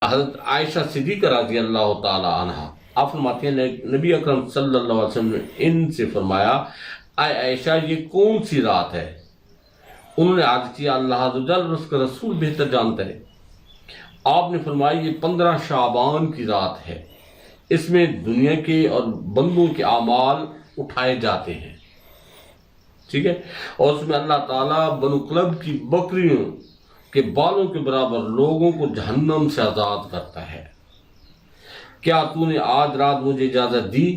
حضرت عائشہ صدیقہ رضی اللہ تعالی عنہ آپ فرماتے ہیں نبی اکرم صلی اللہ علیہ وسلم نے ان سے فرمایا اے عائشہ یہ کون سی رات ہے؟ انہوں نے عرض کیا اللہ عز و جل اس کا رسول بہتر جانتا ہے۔ آپ نے فرمایا یہ 15 شعبان کی رات ہے، اس میں دنیا کے اور بندوں کے اعمال اٹھائے جاتے ہیں، ٹھیک ہے، اور اس میں اللہ تعالیٰ بنو کلب کی بکریوں کے بالوں کے برابر لوگوں کو جہنم سے آزاد کرتا ہے۔ کیا تو نے آج رات مجھے اجازت دی؟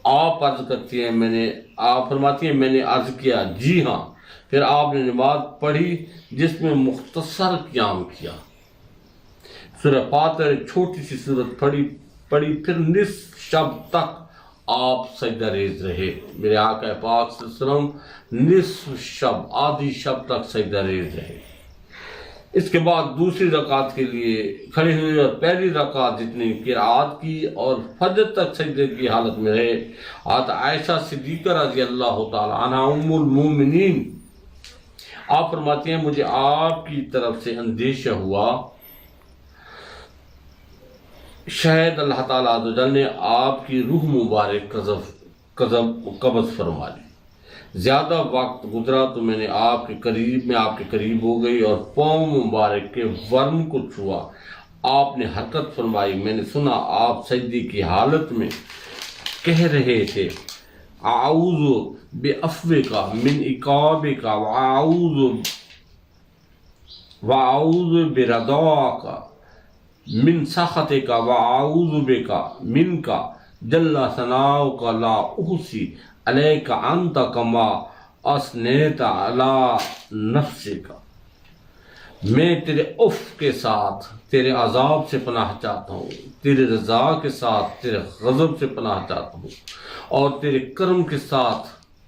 آپ عرض کرتی ہیں آپ فرماتی ہیں میں نے عرض کیا جی ہاں۔ پھر آپ نے نماز پڑھی جس میں مختصر قیام کیا، سورہ فاتر چھوٹی سی صورت پڑھی، پھر نصف شب تک آپ سجدہ ریز رہے۔ میرے آقا پاک صلی اللہ علیہ وسلم نصف شب، آدھی شب تک سجدہ ریز رہے۔ اس کے بعد دوسری رکعت کے لیے کھڑے ہوئے اور پہلی رکعت جتنی قرات کی اور فجر تک سجدے کی حالت میں رہے۔ حضرت عائشہ صدیقہ رضی اللہ تعالی عنہ ام المومنین آپ فرماتی ہیں مجھے آپ کی طرف سے اندیشہ ہوا شاید اللہ تعالیٰ عز و جل نے آپ کی روح مبارک قبض فرما لی۔ زیادہ وقت گزرا تو میں آپ کے قریب ہو گئی اور پاؤں مبارک کے ورم کو چھوا۔ آپ نے حرکت فرمائی، میں نے سنا آپ سجدے کی حالت میں کہہ رہے تھے اعوذ بعفوک من عقابک واعوذ برضاک من سخطک واعوذ بک منک جل ثناؤک لا احصی علیک انت کما اثنیت علی نفسک۔ میں تیرے اف کے ساتھ تیرے عذاب سے پناہ چاہتا ہوں، تیرے رضا کے ساتھ تیرے غضب سے پناہ چاہتا ہوں، اور تیرے کرم کے ساتھ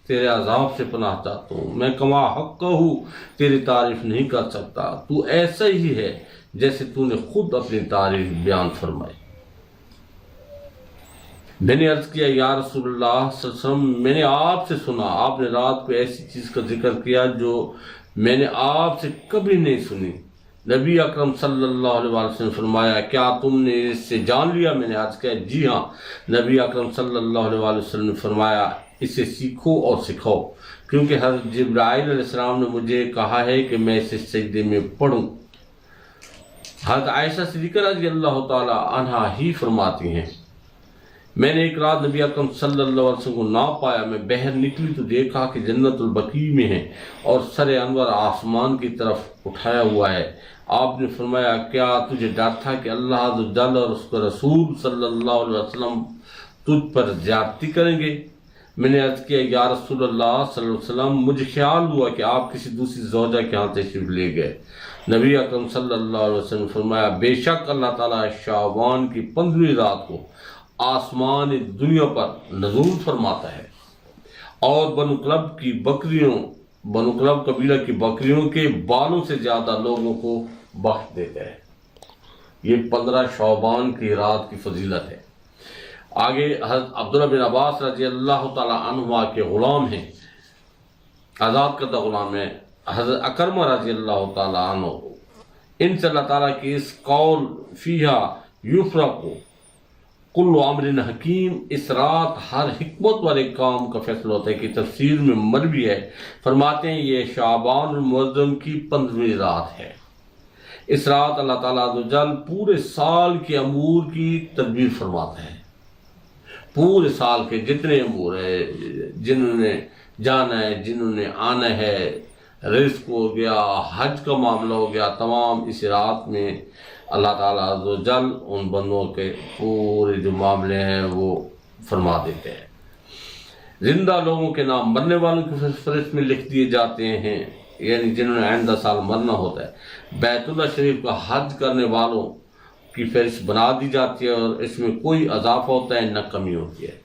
تیرے عذاب سے پناہ چاہتا ہوں۔ میں کما حق ہوں تیری تعریف نہیں کر سکتا، تو ایسا ہی ہے جیسے تو نے خود اپنی تعریف بیان فرمائی۔ میں نے عرض کیا یا رسول اللہ صلی اللہ علیہ وسلم میں نے آپ سے سنا، آپ نے رات کو ایسی چیز کا ذکر کیا جو میں نے آپ سے کبھی نہیں سنی۔ نبی اکرم صلی اللہ علیہ وسلم نے فرمایا کیا تم نے اس سے جان لیا؟ میں نے عرض کیا جی ہاں۔ نبی اکرم صلی اللہ علیہ وسلم نے فرمایا اسے سیکھو اور سکھاؤ، کیونکہ حضرت جبرائیل علیہ السلام نے مجھے کہا ہے کہ میں اسے سجدے میں پڑھوں۔ حضرت عائشہ صدیقہ رضی اللہ تعالی عنہا ہی فرماتی ہیں میں نے ایک رات نبی اکرم صلی اللہ علیہ وسلم کو نہ پایا، میں باہر نکلی تو دیکھا کہ جنت البقیع میں ہے اور سر انور آسمان کی طرف اٹھایا ہوا ہے۔ آپ نے فرمایا کیا تجھے ڈر تھا کہ اللہ عز و جل اور اس کا رسول صلی اللہ علیہ وسلم تجھ پر زیادتی کریں گے؟ میں نے عرض کیا یا رسول اللہ صلی اللہ علیہ وسلم مجھے خیال ہوا کہ آپ کسی دوسری زوجہ کے ہاں تشریف لے گئے۔ نبی اکرم صلی اللہ علیہ وسلم نے فرمایا بے شک اللہ تعالیٰ شعبان کی 15ویں رات کو آسمان دنیا پر نزول فرماتا ہے اور بنو کلب قبیلہ کی بکریوں کے بالوں سے زیادہ لوگوں کو بخش دیتا ہے۔ یہ 15 شعبان کی رات کی فضیلت ہے۔ آگے حضرت عبداللہ بن عباس رضی اللہ تعالی عنہما کے غلام ہیں، آزاد کردہ غلام ہیں، حضرت اکرمہ رضی اللہ تعالی عنہ، ان سے اللہ تعالیٰ کی اس قول فیہا یفرق کل امر حکیم، اس رات ہر حکمت والے کام کا فیصلہ ہوتا ہے کہ تفسیر میں مروی ہے، فرماتے ہیں یہ شعبان المعظم کی 15ویں رات ہے۔ اس رات اللہ تعالیٰ عز و جل پورے سال کے امور کی تدبیر فرماتا ہے، پورے سال کے جتنے امور ہیں، جنہوں نے جانا ہے، جنہوں نے آنا ہے، رزق ہو گیا، حج کا معاملہ ہو گیا، تمام اس رات میں اللہ تعالیٰ عز و جل ان بندوں کے پورے جو معاملے ہیں وہ فرما دیتے ہیں۔ زندہ لوگوں کے نام مرنے والوں کی فہرست میں لکھ دیے جاتے ہیں، یعنی جنہوں نے آئندہ سال مرنا ہوتا ہے۔ بیت اللہ شریف کا حج کرنے والوں کی فہرست بنا دی جاتی ہے اور اس میں کوئی اضافہ ہوتا ہے نہ کمی ہوتی ہے،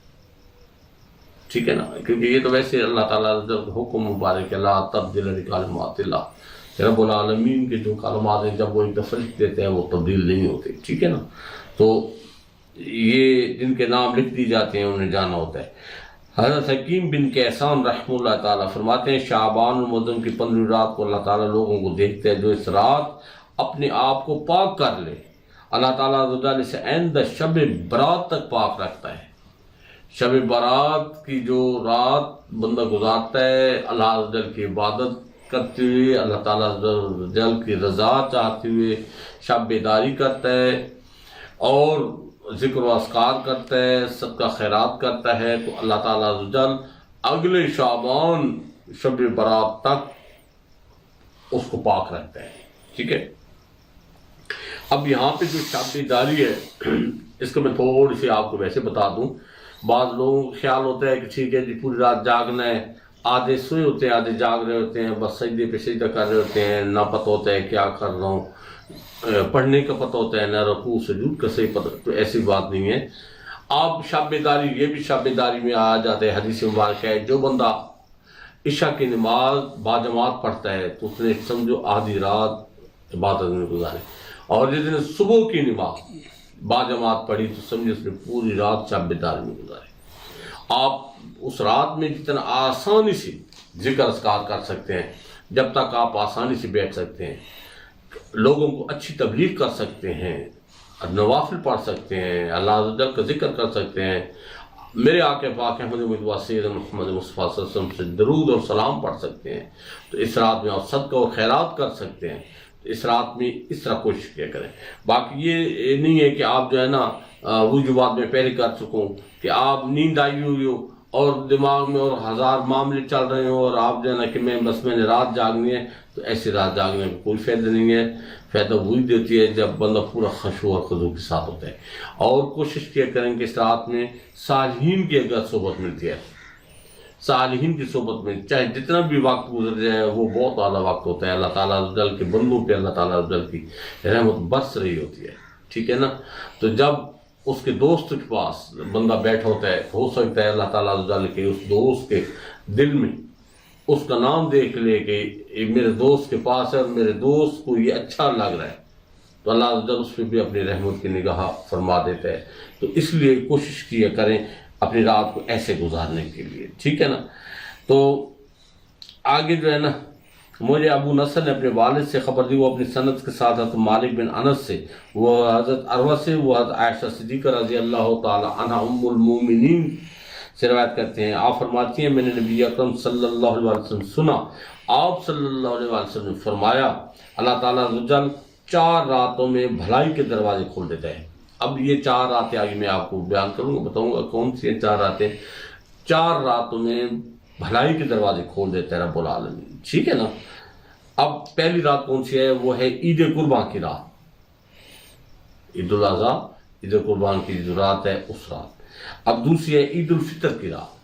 ٹھیک ہے نا، کیونکہ یہ تو ویسے اللہ تعالیٰ حکم مبارک ہے لا تبدیل لکلمات اللہ، رب العالمین کے جو کلمات ہیں جب وہ ایک دفعہ لکھ دیتے ہیں وہ تبدیل نہیں ہوتے، ٹھیک ہے نا، تو یہ جن کے نام لکھ دی جاتے ہیں انہیں جانا ہوتا ہے۔ حضرت حکیم بن کیسان رحمہ اللہ تعالیٰ فرماتے ہیں شعبان المعظم کی 15ویں رات کو اللہ تعالیٰ لوگوں کو دیکھتے ہیں جو اس رات اپنے آپ کو پاک کر لے۔ اللہ تعالیٰ عز و جل اسے آئندہ شب برات تک پاک رکھتا ہے۔ شب برات کی جو رات بندہ گزارتا ہے اللہ عز و جل کی عبادت کرتے ہوئے، اللہ تعالیٰ عز و جل کی رضا چاہتے ہوئے شب بیداری کرتا ہے اور ذکر و اذکار کرتا ہے، صدقہ خیرات کرتا ہے، تو اللہ تعالیٰ عز و جل اگلے شعبان شب برات تک اس کو پاک رکھتا ہے۔ ٹھیک ہے، اب یہاں پہ جو شب بیداری ہے اس کو میں تھوڑی سی آپ کو ویسے بتا دوں۔ بعض لوگوں کو خیال ہوتا ہے کہ ٹھیک ہے جی پوری رات جاگنا ہے، آدھے سوئے ہوتے ہیں آدھے جاگ رہے ہوتے ہیں، بس سجدے پہ سجدہ کر رہے ہوتے ہیں، نہ پتہ ہوتا ہے کیا کر رہا ہوں، پڑھنے کا پتہ ہوتا ہے نہ رکوع سجود کا صحیح پتہ، تو ایسی بات نہیں ہے۔ آپ شب بیداری، یہ بھی شب بیداری میں آ جاتے ہیں، حدیث مبارک ہے جو بندہ عشاء کی نماز باجماعت پڑھتا ہے تو اس نے سمجھو آدھی رات عبادت میں گزارے، اور جس نے صبح کی نماز باجماعت پڑھی تو سمجھو اس نے پوری رات شب بیداری میں گزارے۔ آپ اس رات میں جتنا آسانی سے ذکر اذکار کر سکتے ہیں، جب تک آپ آسانی سے بیٹھ سکتے ہیں، لوگوں کو اچھی تبلیغ کر سکتے ہیں، نوافل پڑھ سکتے ہیں، اللہ عز و جل کا ذکر کر سکتے ہیں، میرے آقا پاک احمد مصطفیٰ سید محمد مصطفیٰ صلی اللہ علیہ وسلم سے درود اور سلام پڑھ سکتے ہیں، تو اس رات میں آپ صدقہ و خیرات کر سکتے ہیں، تو اس رات میں اس طرح کوشش کیا کریں۔ باقی یہ نہیں ہے کہ آپ جو ہے نا وہ جو بات میں پہلے کر چکوں کہ آپ نیند آئی ہوئی ہو اور دماغ میں اور ہزار معاملے چل رہے ہوں اور آپ جو ہے نا کہ میں نے رات جاگنی ہے، تو ایسی رات جاگنے میں کوئی فائدہ نہیں ہے۔ فائدہ وہی دیتی ہے جب بندہ پورا خشوع اور خضوع کے ساتھ ہوتا ہے، اور کوشش کیا کریں کہ اس رات میں صالحین کی اگر صحبت ملتی ہے، صالحین کی صحبت میں چاہے جتنا بھی وقت گزر جائے وہ بہت اعلیٰ وقت ہوتا ہے، اللہ تعالیٰ عز و جل کے بندوں پہ اللہ تعالیٰ عز و جل کی رحمت برس رہی ہوتی ہے۔ ٹھیک ہے نا، تو جب اس کے دوست کے پاس بندہ بیٹھا ہوتا ہے تو ہو سکتا ہے اللہ تعالیٰ عز و جل کے اس دوست کے دل میں اس کا نام دیکھ لے کہ یہ میرے دوست کے پاس ہے اور میرے دوست کو یہ اچھا لگ رہا ہے، تو اللہ عز و جل اس پہ بھی اپنی رحمت کی نگاہ فرما دیتا ہے۔ تو اس لیے کوشش کیا کریں اپنی رات کو ایسے گزارنے کے لیے۔ ٹھیک ہے نا، تو آگے جو ہے نا، مجھے ابو نصر نے اپنے والد سے خبر دی، وہ اپنی سند کے ساتھ حضرت مالک بن انس سے، وہ حضرت عروہ سے، وہ حضرت عائشہ صدیقہ رضی اللہ تعالی عنہ ام المومنین سے روایت کرتے ہیں، آپ فرماتی ہیں میں نے نبی اکرم صلی اللہ علیہ وسلم سنا، آپ صلی اللہ علیہ وسلم نے فرمایا اللہ تعالیٰ عز و جل 4 راتوں میں بھلائی کے دروازے کھول دیتا ہے۔ اب یہ 4 راتیں آگے میں آپ کو بیان کروں گا، بتاؤں گا کون سی ہیں 4 راتیں۔ 4 راتوں میں بھلائی کے دروازے کھول دیتا ہے رب العالمین۔ ٹھیک ہے نا، اب پہلی رات کون سی ہے؟ وہ ہے عید قربان کی رات، عید الاضحیٰ، عید قربان کی جو رات ہے اس رات۔ اب دوسری ہے عید الفطر کی رات،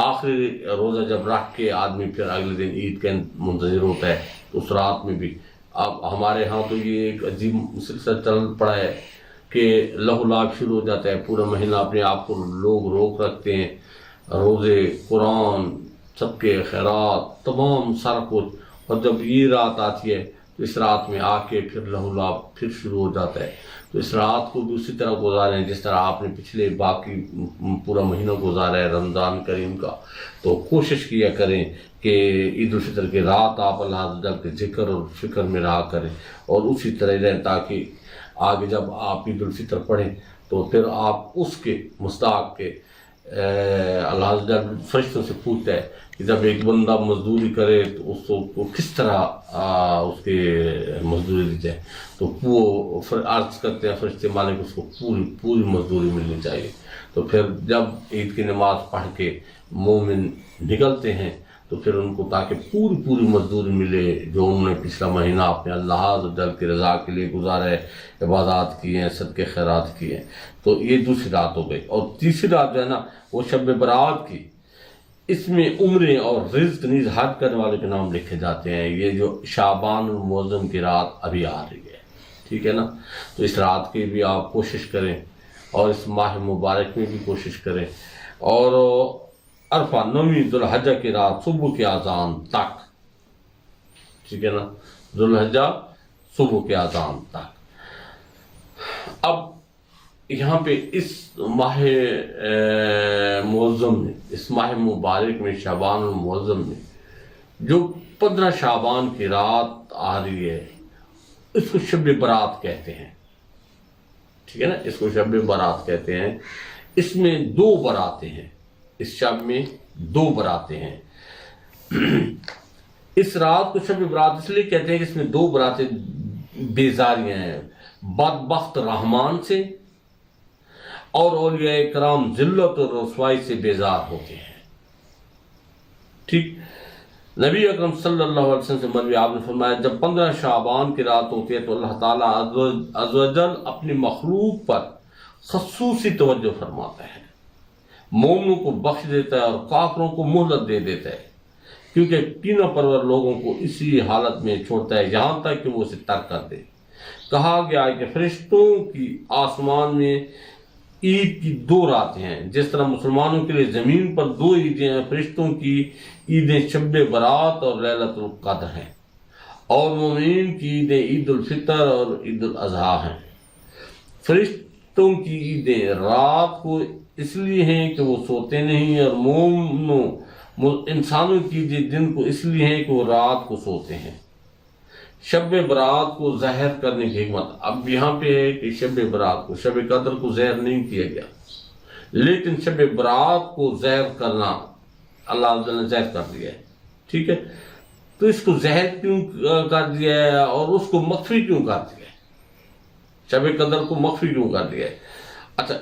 آخری روزہ جب رکھ کے آدمی پھر اگلے دن عید کا منتظر ہوتا ہے، اس رات میں بھی اب ہمارے ہاں تو یہ ایک عجیب سلسلہ چل پڑا ہے کہ لہو لعب شروع ہو جاتا ہے، پورا مہینہ اپنے آپ کو لوگ روک رکھتے ہیں، روزے، قرآن، صدقے خیرات، تمام سارا کچھ، اور جب یہ رات آتی ہے تو اس رات میں آ کے پھر لہو لعب پھر شروع ہو جاتا ہے۔ تو اس رات کو بھی اسی طرح گزاریں جس طرح آپ نے پچھلے باقی پورا مہینہ گزارا ہے رمضان کریم کا۔ تو کوشش کیا کریں کہ عید الفطر کی رات آپ اللہ عز و جل کے ذکر اور فکر میں رہا کریں، اور اسی طرح رہیں تاکہ آگے جب آپ عید الفطر پڑھیں تو پھر آپ اس کے مستحق کے اللہ عز و جل فرشتوں سے پوچھتا ہے کہ جب ایک بندہ مزدوری کرے تو اس کو کس طرح اس کے مزدوری دی جائے، تو وہ عرض کرتے ہیں فرشتے مالک اس کو پوری مزدوری ملنی چاہیے۔ تو پھر جب عید کی نماز پڑھ کے مومن نکلتے ہیں تو پھر ان کو تاکہ پوری مزدوری ملے جو انہوں نے پچھلا مہینہ اپنے اللہ عز و جل کی رضا کے لیے گزارا ہے، عبادات کی ہیں، صدقے خیرات کی ہیں۔ تو یہ دوسری رات ہو گئی، اور تیسری رات جو ہے نا وہ شب برات کی، اس میں عمریں اور رزق نیز حج کرنے والے کے نام لکھے جاتے ہیں۔ یہ جو شعبان المعظم کی رات ابھی آ رہی ہے، ٹھیک ہے نا، تو اس رات کی بھی آپ کوشش کریں، اور اس ماہ مبارک میں بھی کوشش کریں، اور عرفہ 9ویں ذوالحجہ کی رات صبح کے اذان تک، ٹھیک ہے نا، ذوالحجہ صبح کے اذان تک۔ اب یہاں پہ اس ماہ معظم میں، اس ماہ مبارک میں، شعبان المعظم میں جو 15 شعبان کی رات آ رہی ہے، اس کو شب برات کہتے ہیں، ٹھیک ہے نا، اس کو شب برات کہتے ہیں۔ اس میں 2 براتیں ہیں، اس شب میں 2 براتیں ہیں۔ اس رات کو شب برات اس لیے کہتے ہیں کہ اس میں 2 براتیں بیزاریاں ہیں، بدبخت رحمان سے اور اولیاء کرام ذلت اور رسوائی سے بیزار ہوتے ہیں، ٹھیک۔ نبی اکرم صلی اللہ علیہ وسلم سے مروی آپ نے فرمایا جب 15 شعبان کی رات ہوتی ہے تو اللہ تعالیٰ عز و جل اپنی مخلوق پر خصوصی توجہ فرماتا ہے، مومنوں کو بخش دیتا ہے اور کافروں کو مہلت دے دیتا ہے، کیونکہ کینہ پرور لوگوں کو اسی حالت میں چھوڑتا ہے یہاں تک کہ وہ اسے ترک کر دے۔ کہا گیا ہے کہ فرشتوں کی آسمان میں عید کی 2 راتیں ہیں، جس طرح مسلمانوں کے لیے زمین پر 2 عیدیں ہیں، فرشتوں کی عیدیں شب برات اور لیلۃ القدر ہیں، اور مومنین کی عیدیں عید الفطر اور عید الاضحیٰ ہیں۔ فرشتوں کی عیدیں رات کو اس لیے ہیں کہ وہ سوتے نہیں، اور انسانوں کی عیدیں دن کو اس لیے ہیں کہ وہ رات کو سوتے ہیں۔ شب برات کو ظاہر کرنے کی حکمت اب یہاں پہ ہے کہ شب برات کو، شب قدر کو ظاہر نہیں کیا گیا، لیکن شب برات کو ظاہر کرنا اللہ عز و جل نے ظاہر کر دیا ہے، ٹھیک ہے۔ تو اس کو ظاہر کیوں کر دیا ہے اور اس کو مخفی کیوں کر دیا ہے، شب قدر کو مخفی کیوں کر دیا ہے؟ اچھا،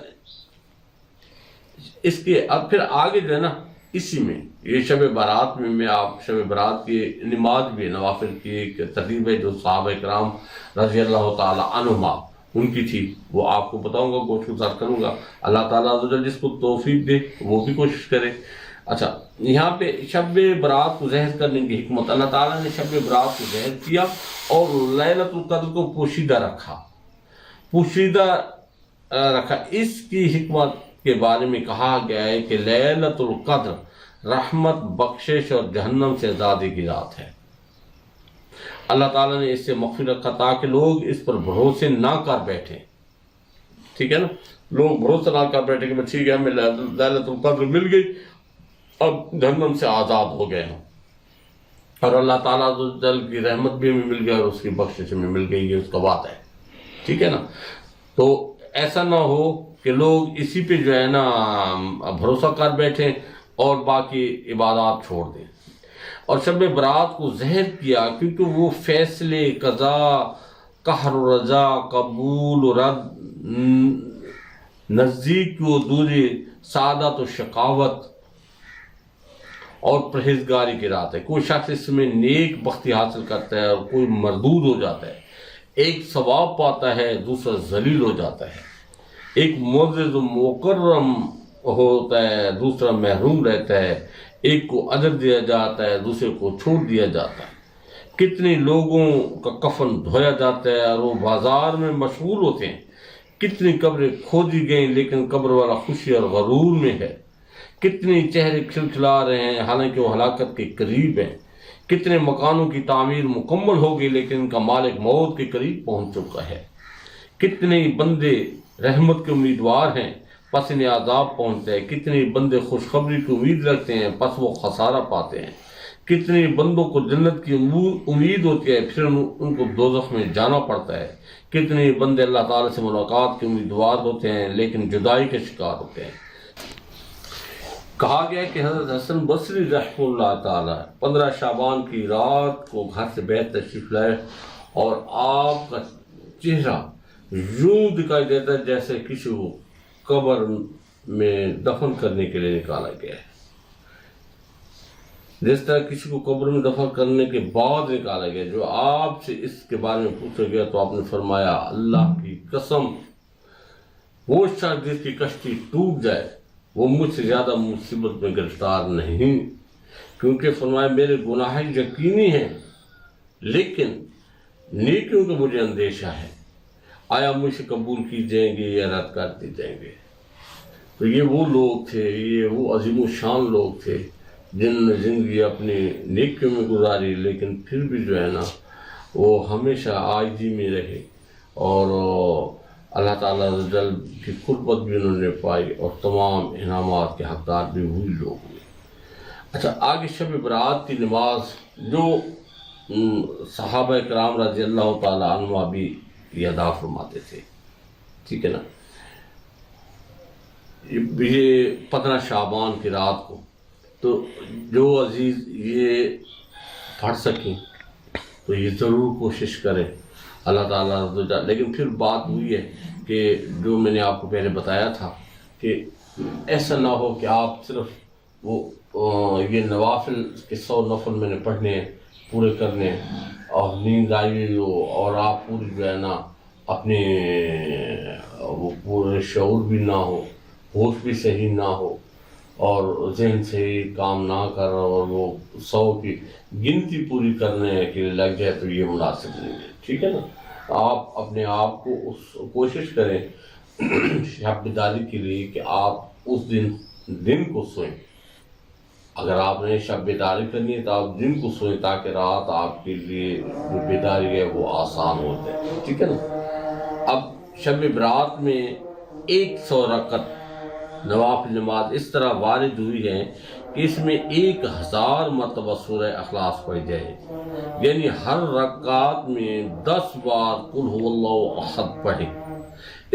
اس کے اب پھر آگے جو ہے نا، اسی میں یہ شب برات میں آپ شب برات کی نماز بھی نوافل کی ایک ترتیب ہے جو صحابہ کرام رضی اللہ تعالی عنہما ان کی تھی، وہ آپ کو بتاؤں گا، کوشش گزار کروں گا، اللہ تعالیٰ عز و جل جس کو توفیق دے وہ بھی کوشش کرے۔ اچھا، یہاں پہ شب برات کو ظاہر کرنے کی حکمت، اللہ تعالیٰ نے شب برات کو ظاہر کیا اور لیلۃ القدر کو پوشیدہ رکھا، اس کی حکمت کے بارے میں کہا گیا ہے کہ لیلۃ القدر رحمت، بخشش اور جہنم سے آزادی کی رات ہے۔ اللہ تعالیٰ نے اس سے مغفرت رکھا تاکہ لوگ اس پر بھروسے نہ کر بیٹھیں، ٹھیک ہے نا، لوگ بھروسہ نہ کر بیٹھے کہ ٹھیک ہے ہمیں لیلۃ القدر مل گئی، اب جہنم سے آزاد ہو گئے ہیں، اور اللہ تعالیٰ عز و جل کی رحمت بھی ہمیں مل گئی اور اس کی بخشش ہمیں مل گئی، یہ اس کا بات ہے، ٹھیک ہے نا۔ تو ایسا نہ ہو کہ لوگ اسی پہ جو ہے نا بھروسہ کر بیٹھیں اور باقی عبادات چھوڑ دیں۔ اور شب برات کو ظاہر کیا کیونکہ وہ فیصلے، قضا، قہر و رضا، قبول و رد، نزدیک و دوری، سعادت و شقاوت اور پرہیزگاری کی رات ہے۔ کوئی شخص اس میں نیک بختی حاصل کرتا ہے اور کوئی مردود ہو جاتا ہے، ایک ثواب پاتا ہے، دوسرا ذلیل ہو جاتا ہے، ایک معزز و مکرم ہوتا ہے، دوسرا محروم رہتا ہے، ایک کو اجر دیا جاتا ہے، دوسرے کو چھوڑ دیا جاتا ہے، کتنے لوگوں کا کفن دھویا جاتا ہے اور وہ بازار میں مشغول ہوتے ہیں، کتنی قبریں کھودی گئیں لیکن قبر والا خوشی اور غرور میں ہے، کتنے چہرے کھلکھلا رہے ہیں حالانکہ وہ ہلاکت کے قریب ہیں، کتنے مکانوں کی تعمیر مکمل ہو گئی لیکن ان کا مالک موت کے قریب پہنچ چکا ہے، کتنے بندے رحمت کے امیدوار ہیں پس انہیں عذاب پہنچتا ہے، کتنے بندے خوشخبری کی امید رکھتے ہیں پس وہ خسارہ پاتے ہیں، کتنے بندوں کو جنت کی امید ہوتی ہے پھر ان کو دوزخ میں جانا پڑتا ہے، کتنے بندے اللہ تعالیٰ سے ملاقات کے امیدوار ہوتے ہیں لیکن جدائی کے شکار ہوتے ہیں۔ کہا گیا کہ حضرت حسن بصری رحمہ اللہ تعالیٰ 15 شعبان کی رات کو گھر سے بیت تشریف لائے اور آپ کا چہرہ یوں دکھائی دیتا ہے جیسے کسی کو قبر میں دفن کرنے کے لیے نکالا گیا ہے، جس طرح کسی کو قبر میں دفن کرنے کے بعد نکالا گیا۔ جو آپ سے اس کے بارے میں پوچھا گیا تو آپ نے فرمایا اللہ کی قسم وہ شخص جس کی کشتی ٹوٹ جائے وہ مجھ سے زیادہ مصیبت میں گرفتار نہیں، کیونکہ فرمایا میرے گناہ یقینی ہیں لیکن نیکیوں کا مجھے اندیشہ ہے، آیا مجھ سے قبول کی جائیں گے یا رد کر دی جائیں گے۔ تو یہ وہ لوگ تھے، یہ وہ عظیم و شان لوگ تھے جن نے زندگی اپنی نیکیوں میں گزاری لیکن پھر بھی جو ہے نا وہ ہمیشہ عاجزی میں رہے اور اللہ تعالیٰ عز و جل کی قربت بھی انہوں نے پائی اور تمام انعامات کے حقدار بھی وہی لوگ ہوئے۔ اچھا آگے شب برات کی نماز جو صحابہ کرام رضی اللہ تعالیٰ عنہ بھی یہ ادا فرماتے تھے، ٹھیک ہے نا، یہ 15 شعبان کی رات کو، تو جو عزیز یہ پڑھ سکیں تو یہ ضرور کوشش کریں اللہ تعالیٰ. لیکن پھر بات ہوئی ہے کہ جو میں نے آپ کو پہلے بتایا تھا کہ ایسا نہ ہو کہ آپ صرف وہ یہ نوافل کے 100 نفل میں نے پڑھنے ہیں، پورے کرنے ہیں، اور نیند آئی ہوئی ہو اور آپ پوری جو ہے نا اپنے وہ پورے شعور بھی نہ ہو، ہوش بھی صحیح نہ ہو، اور ذہن سے کام نہ کر اور وہ 100 کی گنتی پوری کرنے کے لیے لگ جائے تو یہ مناسب نہیں ہے، ٹھیک ہے نا. آپ اپنے آپ کو کوشش کریں شب بیداری کے لیے کہ آپ اس دن کو سوئیں. اگر آپ نے شب بیداری کرنی ہے تو آپ دن کو سوئیں تاکہ رات آپ کے لیے جو بیداری ہے وہ آسان ہو جائے، ٹھیک ہے نا. اب شب برات میں 100 رکعت نوافل نماز اس طرح وارد ہوئی ہے کہ اس میں 1000 مرتبہ سورہ اخلاص پڑھی جائے، یعنی ہر رکعت میں 10 بار قل هو اللہ احد پڑھیں.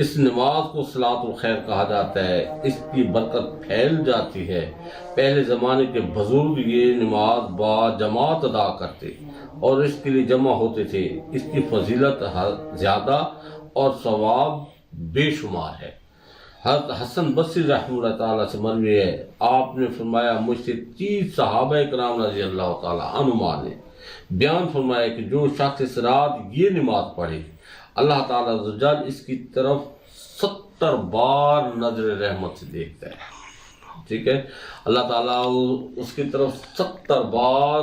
اس نماز کو صلاۃ الخیر کہا جاتا ہے، اس کی برکت پھیل جاتی ہے. پہلے زمانے کے بزرگ یہ نماز با جماعت ادا کرتے اور اس کے لیے جمع ہوتے تھے. اس کی فضیلت زیادہ اور ثواب بے شمار ہے. حضرت حسن بصری رحمہ اللہ تعالیٰ سے مروی ہے، آپ نے فرمایا مجھ سے 30 صحابہ کرام رضی اللہ تعالیٰ عنہما نے بیان فرمایا کہ جو شخص اس رات یہ نماز پڑھے اللہ تعالیٰ عز و جل اس کی طرف 70 بار نظر رحمت سے دیکھتا ہے، ٹھیک ہے. اللہ تعالیٰ اس کی طرف 70 بار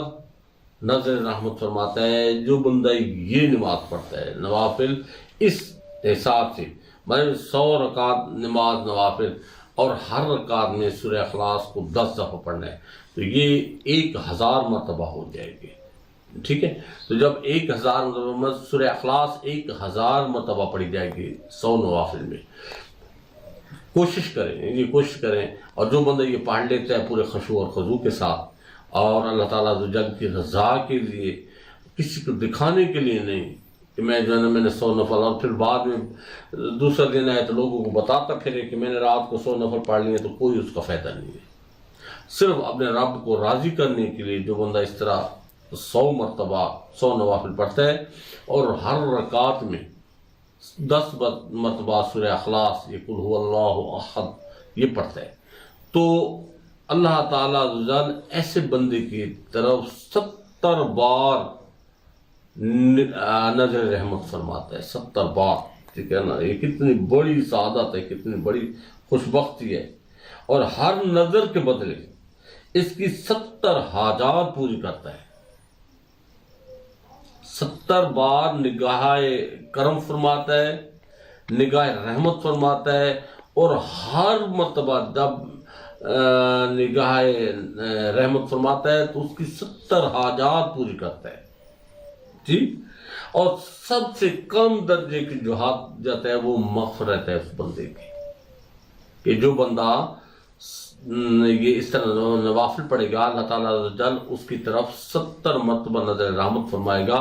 نظر رحمت فرماتا ہے جو بندہ یہ نماز پڑھتا ہے. نوافل اس حساب سے مطلب 100 رکعت نماز نوافل اور ہر رکعت میں سورہ اخلاص کو 10 دفعہ پڑھنا ہے تو یہ 1000 مرتبہ ہو جائے گی، ٹھیک ہے. تو جب 1000 مرتبہ سورہ اخلاص 1000 مرتبہ پڑھی جائے گی 100 نوافل میں، کوشش کریں اور جو بندہ یہ پڑھ لیتا ہے پورے خشوع اور خضوع کے ساتھ اور اللہ تعالیٰ عز و جل کی رضا کے لیے، کسی کو دکھانے کے لیے نہیں کہ میں جو ہے نا میں نے 100 نفل، اور پھر بعد میں دوسرا دن آئے تو لوگوں کو بتاتا پھرے کہ میں نے رات کو 100 نفل پڑھ لیے، تو کوئی اس کا فائدہ نہیں ہے. صرف اپنے رب کو راضی کرنے کے لیے جو بندہ اس طرح 100 مرتبہ 100 نوافل پڑھتا ہے اور ہر رکعت میں 10 مرتبہ سورہ اخلاص یہ قل هو اللہ احد یہ پڑھتا ہے، تو اللہ تعالیٰ عز و جل ایسے بندے کی طرف 70 بار نظر رحمت فرماتا ہے. 70 بار، ٹھیک ہے نا. یہ کتنی بڑی سعادت ہے، کتنی بڑی خوشبختی ہے. اور ہر نظر کے بدلے اس کی 70 حاجات پوری کرتا ہے. 70 بار نگاہ کرم فرماتا ہے، نگاہ رحمت فرماتا ہے، اور ہر مرتبہ جب نگاہ رحمت فرماتا ہے تو اس کی 70 حاجات پوری کرتا ہے، ٹھیک. اور سب سے کم درجے کی جو حاجت ہے وہ مغفرت ہے اس بندے کی، کہ جو بندہ یہ اس طرح نوافل پڑھے گا اللہ تعالیٰ عز و جل اس کی طرف 70 مرتبہ نظر رحمت فرمائے گا،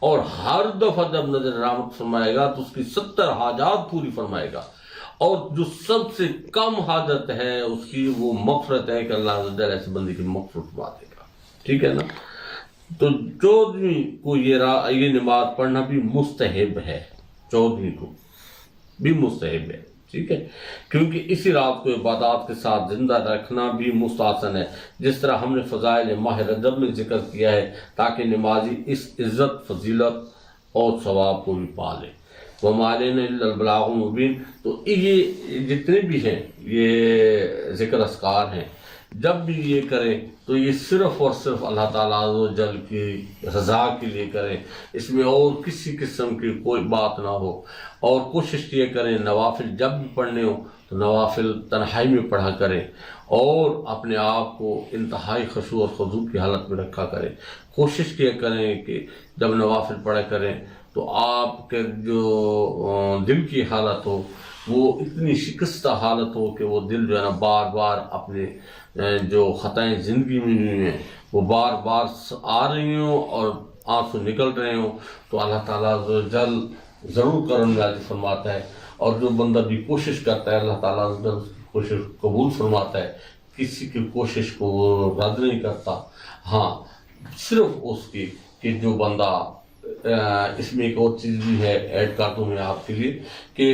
اور ہر دفعہ جب نظر رحمت فرمائے گا تو اس کی 70 حاجات پوری فرمائے گا. اور جو سب سے کم حاجت ہے اس کی وہ مغفرت ہے کہ اللہ عز و جل ایسے بندے کی مغفرت فرما دے گا، ٹھیک ہے نا. تو 14ویں کو یہ نماز پڑھنا بھی مستحب ہے، 14ویں کو بھی مستحب ہے، ٹھیک ہے، کیونکہ اسی رات کو عبادات کے ساتھ زندہ رکھنا بھی مستحسن ہے، جس طرح ہم نے فضائل ماہ رجب میں ذکر کیا ہے، تاکہ نمازی اس عزت فضیلت اور ثواب کو بھی پالے. وَمَا عَلَيْنَا إِلَّا الْبَلَاغُ الْمُبِينُ. تو یہ جتنے بھی ہیں یہ ذکر اذکار ہیں، جب بھی یہ کریں تو یہ صرف اور صرف اللہ تعالیٰ عز و جل کی رضا کے لیے کریں، اس میں اور کسی قسم کی کوئی بات نہ ہو. اور کوشش یہ کریں نوافل جب بھی پڑھنے ہو تو نوافل تنہائی میں پڑھا کریں، اور اپنے آپ کو انتہائی خشوع اور خضوع کی حالت میں رکھا کریں. کوشش یہ کریں کہ جب نوافل پڑھا کریں تو آپ کے جو دل کی حالت ہو وہ اتنی شکستہ حالت ہو کہ وہ دل جو ہے نا بار بار اپنے جو خطائیں زندگی میں ہوئی ہیں وہ بار بار آ رہی ہوں اور آنسو نکل رہے ہوں، تو اللہ تعالیٰ عز و جل ضرور کرم نوازی فرماتا ہے، اور جو بندہ بھی کوشش کرتا ہے اللہ تعالیٰ عز و جل اس کی کوشش قبول فرماتا ہے، کسی کی کوشش کو وہ رد نہیں کرتا۔ ہاں صرف اس کی کہ جو بندہ اس میں ایک اور چیز بھی ہے ایڈ کر دوں میں آپ کے لیے کہ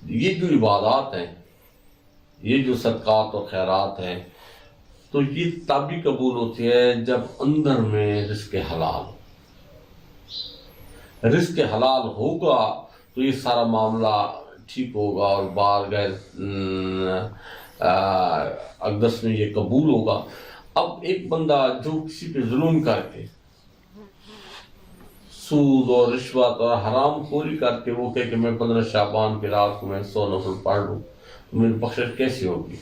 یہ جو عبادات ہیں، یہ جو صدقات اور خیرات ہیں، تو یہ تب بھی قبول ہوتی ہے جب اندر میں رزق حلال ہو۔ رزق حلال ہوگا تو یہ سارا معاملہ ٹھیک ہوگا اور بارگاہ اقدس میں یہ قبول ہوگا۔ اب ایک بندہ جو کسی پہ ظلم کر کے، سود اور رشوت اور حرام خوری کر کے وہ کہے کہ میں 15 شعبان کی رات کو میں 100 نفل پڑھ لوں تو میری بخشش کیسی ہوگی؟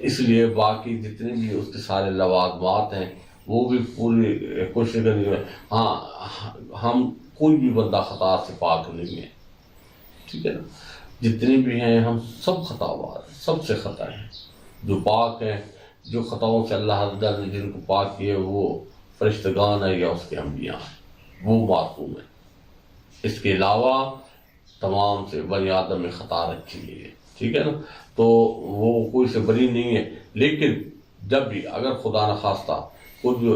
اس لیے باقی جتنے بھی اس کے سارے لوازمات ہیں وہ بھی پوری کوشش کریں گے۔ ہاں ہم کوئی بھی بندہ خطا سے پاک نہیں ہے، ٹھیک ہے نا، جتنے بھی ہیں ہم سب خطاوار ہیں، سب سے خطا ہیں۔ جو پاک ہیں، جو خطاؤں سے اللہ عزوجل نے جن کو پاک کیے وہ فرشتگان ہیں یا اس کے انبیاء ہیں، وہ معصوم ہیں۔ اس کے علاوہ تمام سے بنی آدم میں خطا رکھی گئی ہے، ٹھیک ہے نا، تو وہ کوئی سے بری نہیں ہے۔ لیکن جب بھی اگر خدا نخواستہ کوئی بھی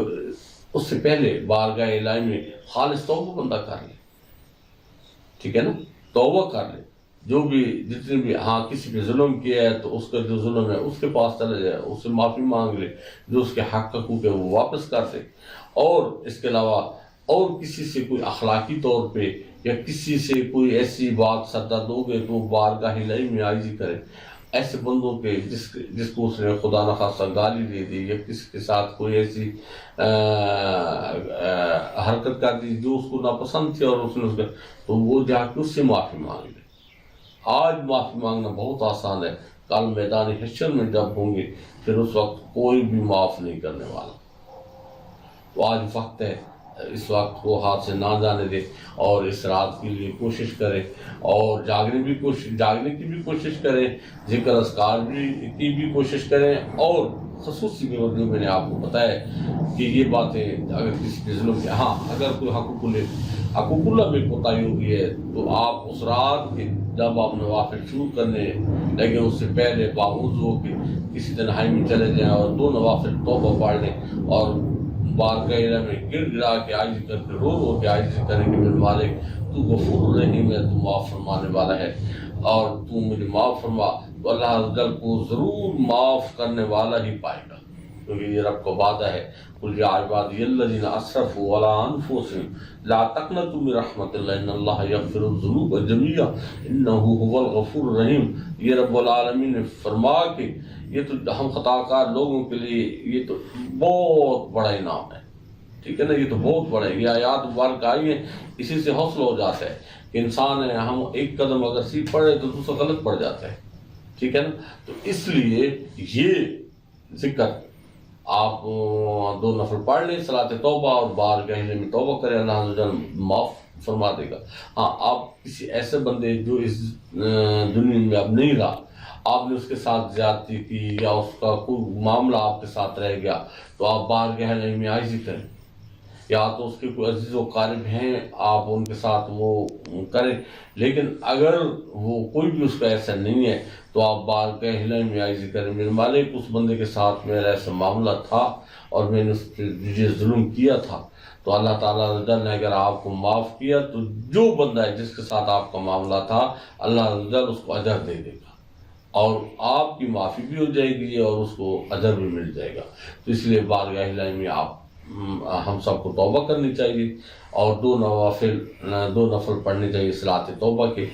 اس سے پہلے بارگاہ الہی میں خالص توبہ بندہ کر لے، ٹھیک ہے نا، توبہ کر لے، جو بھی جتنے بھی کسی پہ ظلم کیا ہے تو اس کا جو ظلم ہے اس کے پاس چلے جائے، اس سے معافی مانگ لے، جو اس کے حقوق ہے وہ واپس کر دے، اور اس کے علاوہ اور کسی سے کوئی اخلاقی طور پہ یا کسی سے کوئی ایسی بات سردرد ہو گئے تو بارگاہ الہی میں عاجزی کرے۔ ایسے بندوں کے جس کو اس نے خدا نخواستہ گالی دے دی یا کسی کے ساتھ کوئی ایسی حرکت کر دی جو اس کو ناپسند تھی اور اس نے تو وہ جا کے اس سے معافی مانگ لے۔ آج معافی مانگنا بہت آسان ہے، کل میدان حشر میں جب ہوں گے پھر اس وقت کوئی بھی معاف نہیں کرنے والا۔ تو آج وقت ہے، اس وقت کو ہاتھ سے نہ جانے دے اور اس رات کے لیے کوشش کرے اور جاگنے کی بھی کوشش کریں، ذکر اذکار کی بھی کوشش کریں، اور خصوصی جو میں نے آپ کو بتایا کہ یہ باتیں اگر کسی پہ ظلم کیا، اگر کوئی حقوق اللہ میں کوتاہی ہوئی ہے تو آپ اس رات کے جب آپ نوافل شروع کرنے لگے اس سے پہلے باوضو کے کسی تنہائی میں چلے جائیں اور 2 نوافل توبہ پڑھ لیں اور بارگاہ الہی میں گر گرا کے عاجزی کر کے رو کے عاجزی کریں کہ میرے مالک تو غفور رحیم ہے، تو معاف فرمانے والا ہے اور تو مجھے معاف فرما، تو اللہ عزوجل کو ضرور معاف کرنے والا ہی پائے گا، کیونکہ یہ رب کا وعدہ ہے، قل یا عبادی الذین اسرفوا علی انفسہم لا تقنطوا من رحمت اللہ ان اللہ یغفر الذنوب جميعا انہ هو الغفور الرحیم۔ یہ رب العالمین نے فرما کہ یہ تو ہم خطا کار لوگوں کے لیے یہ تو بہت بڑا انعام ہے، ٹھیک ہے نا، یہ تو بہت بڑا ہے۔ یہ آیات مبارک آئی ہیں، اسی سے حوصلہ ہو جاتا ہے کہ انسان ہے، ہم ایک قدم اگر سیکھ پڑے تو دوسرا غلط پڑ جاتا ہے، ٹھیک ہے نا، تو اس لیے یہ ذکر آپ 2 نفل پڑھ لیں صلاۃ توبہ اور بارگاہ الہی میں توبہ کریں، اللہ عزوجل معاف فرما دے گا۔ آپ کسی ایسے بندے جو اس دنیا میں اب نہیں رہا، آپ نے اس کے ساتھ زیادتی کی یا اس کا کوئی معاملہ آپ کے ساتھ رہ گیا تو آپ بارگاہ الہی میں عاجزی کریں، یا تو اس کے کوئی عزیز و قارب ہیں آپ ان کے ساتھ وہ کریں، لیکن اگر وہ کوئی بھی اس کا ایسا نہیں ہے تو آپ بارگاہ الہی میں عاجزی کریں، میرے مالک اس بندے کے ساتھ میرا ایسا معاملہ تھا اور میں نے اس پہ مجھے ظلم کیا تھا، تو اللہ تعالیٰ نے اگر آپ کو معاف کیا تو جو بندہ ہے جس کے ساتھ آپ کا معاملہ تھا اللہ اس کو اجر دے دے گا اور آپ کی معافی بھی ہو جائے گی اور اس کو اجر بھی مل جائے گا۔ تو اس لیے بارگاہ الہی میں ہم سب کو توبہ کرنی چاہیے اور 2 نفل پڑھنے چاہیے صلاۃ توبہ کے،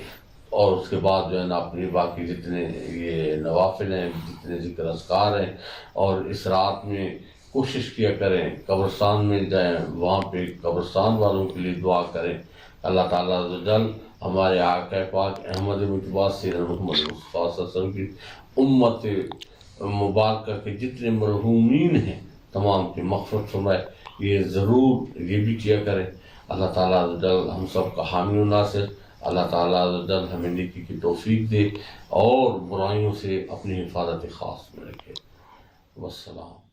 اور اس کے بعد جو ہے نا اپنی باقی جتنے یہ نوافل ہیں، جتنے ذکر اذکار ہیں، اور اس رات میں کوشش کیا کریں قبرستان میں جائیں، وہاں پہ قبرستان والوں کے لیے دعا کریں، اللہ تعالیٰ عزوجل ہمارے آقا پاک احمد مجتبیٰ سیدنا محمد مصطفیٰ صلی اللہ علیہ وسلم کی امت مبارکہ کے جتنے مرحومین ہیں تمام کی مغفرت فرمائے۔ یہ ضرور یہ بھی کیا کریں۔ اللہ تعالیٰ عزوجل ہم سب کا حامی و ناصر، اللہ تعالیٰ عز و جل ہمیں نیکی کی توفیق دے اور برائیوں سے اپنی حفاظت خاص میں رکھے. والسلام.